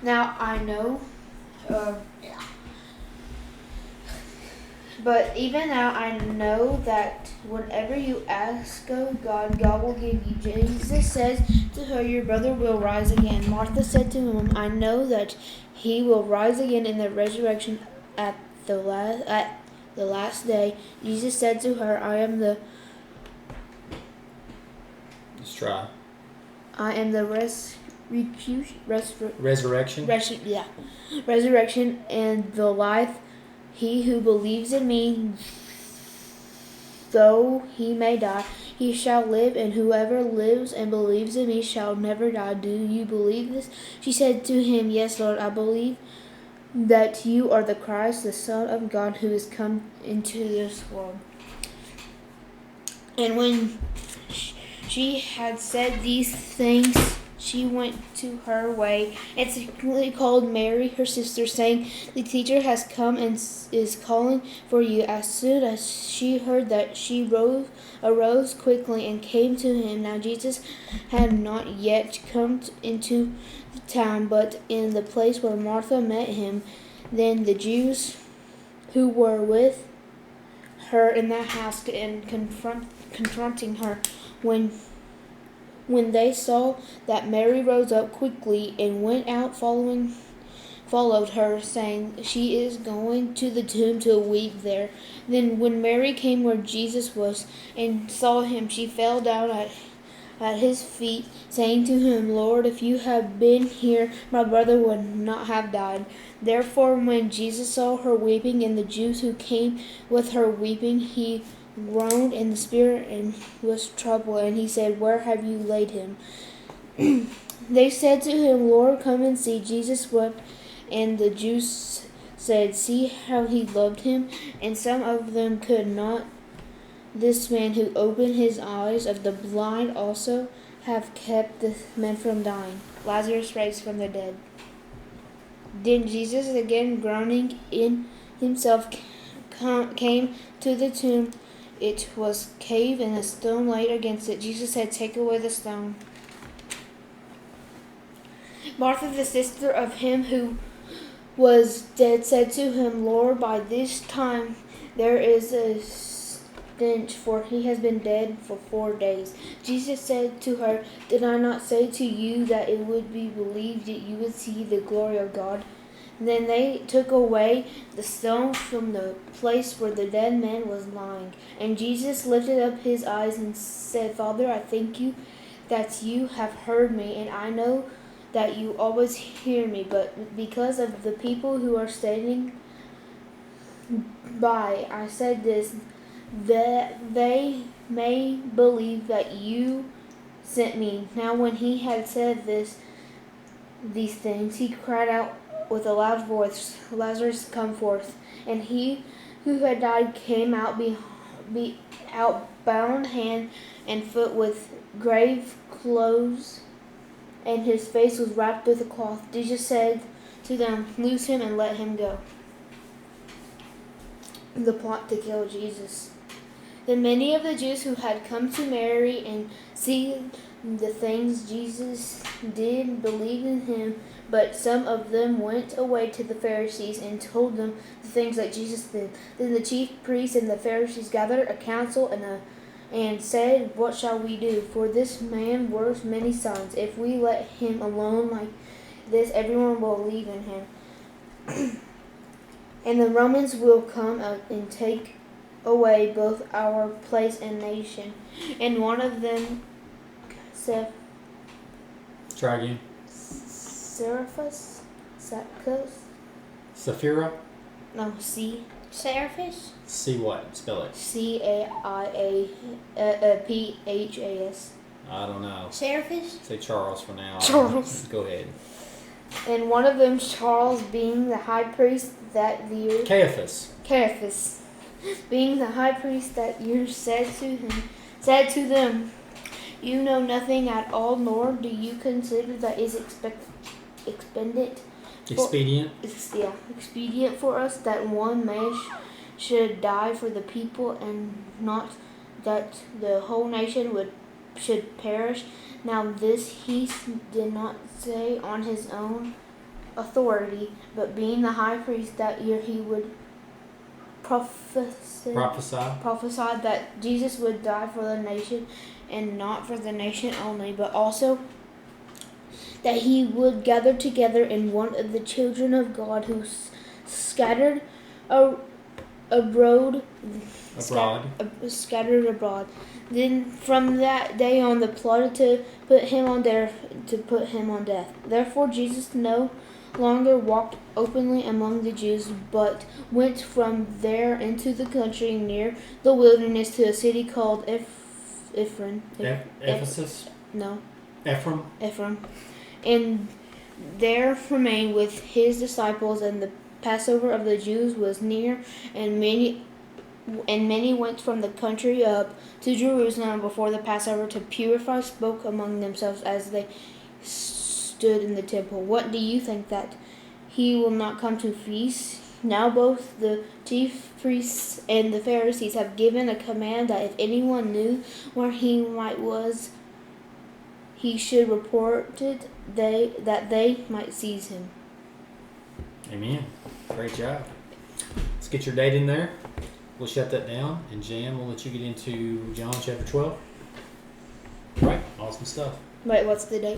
Now I know, but even now I know that whatever you ask of God, God will give you. Jesus says to her, "Your brother will rise again." Martha said to him, "I know that he will rise again in the resurrection at the last day." Jesus said to her, Let's try. I am the Resurrection. Resurrection and the life. He who believes in me, though he may die, he shall live, and whoever lives and believes in me shall never die. Do you believe this? She said to him, "Yes, Lord, I believe that you are the Christ, the Son of God, who has come into this world." And when she had said these things, she went to her way and secretly called Mary, her sister, saying, "The teacher has come and is calling for you." As soon as she heard that, she arose quickly and came to him. Now Jesus had not yet come into the town, but in the place where Martha met him. Then the Jews who were with her in that house and confronting her when they saw that Mary rose up quickly and went out followed her, saying, "She is going to the tomb to weep there." Then when Mary came where Jesus was and saw him, she fell down at his feet, saying to him, "Lord, if you had been here, my brother would not have died." Therefore, when Jesus saw her weeping, and the Jews who came with her weeping, he groaned in the spirit and was troubled, and he said, "Where have you laid him?" They said to him, "Lord, come and see." Jesus wept, and the Jews said, "See how he loved him." And some of them could not this man who opened his eyes of the blind also have kept the man from dying. Lazarus raised from the dead. Then Jesus, again groaning in himself, came to the tomb. It was cave and a stone laid against it. Jesus said, "Take away the stone." Martha, the sister of him who was dead, said to him, "Lord, by this time there is a stench, for he has been dead for 4 days." Jesus said to her, "Did I not say to you that it would be believed that you would see the glory of God?" Then they took away the stone from the place where the dead man was lying. And Jesus lifted up his eyes and said, "Father, I thank you that you have heard me, and I know that you always hear me, but because of the people who are standing by, I said this, that they may believe that you sent me." Now when he had said these things, he cried out with a loud voice, "Lazarus, come forth." And he who had died came out, bound hand and foot with grave clothes, and his face was wrapped with a cloth. Jesus said to them, "Loose him and let him go." The plot to kill Jesus. Then many of the Jews who had come to Mary and seen the things Jesus did believed in him, but some of them went away to the Pharisees and told them the things that Jesus did. Then the chief priests and the Pharisees gathered a council and said, "What shall we do? For this man works many signs. If we let him alone like this, everyone will believe in him. And the Romans will come out and take away both our place and nation." And one of them, Try again. Seraphus? Sapphira? No, C. Seraphis? See what? Spell it. Caiaphas. I don't know. Seraphis? Say Charles for now. Charles. Go ahead. And one of them, Charles, being the high priest that year. Caiaphas, being the high priest that year, said to them, "You know nothing at all, nor do you consider that is expedient for us that one man should die for the people, and not that the whole nation should perish." Now this he did not say on his own authority, but being the high priest that year, he would prophesy that Jesus would die for the nation, and not for the nation only, but also that he would gather together in one of the children of God who scattered abroad. Scattered abroad. Then from that day on, they plotted to put him on death. Therefore, Jesus no longer walked openly among the Jews, but went from there into the country near the wilderness to a city called Ephraim. Ephesus? No. Ephraim? And there remained with his disciples, and the Passover of the Jews was near, and many went from the country up to Jerusalem before the Passover to purify, spoke among themselves as they stood in the temple. What do you think, that he will not come to feast? Now both the chief priests and the Pharisees have given a command that if anyone knew where he was, he should report it, that they might seize him. Amen. Great job. Let's get your date in there. We'll shut that down, and Jan, we'll let you get into John chapter 12. Right, awesome stuff. Wait, what's the date?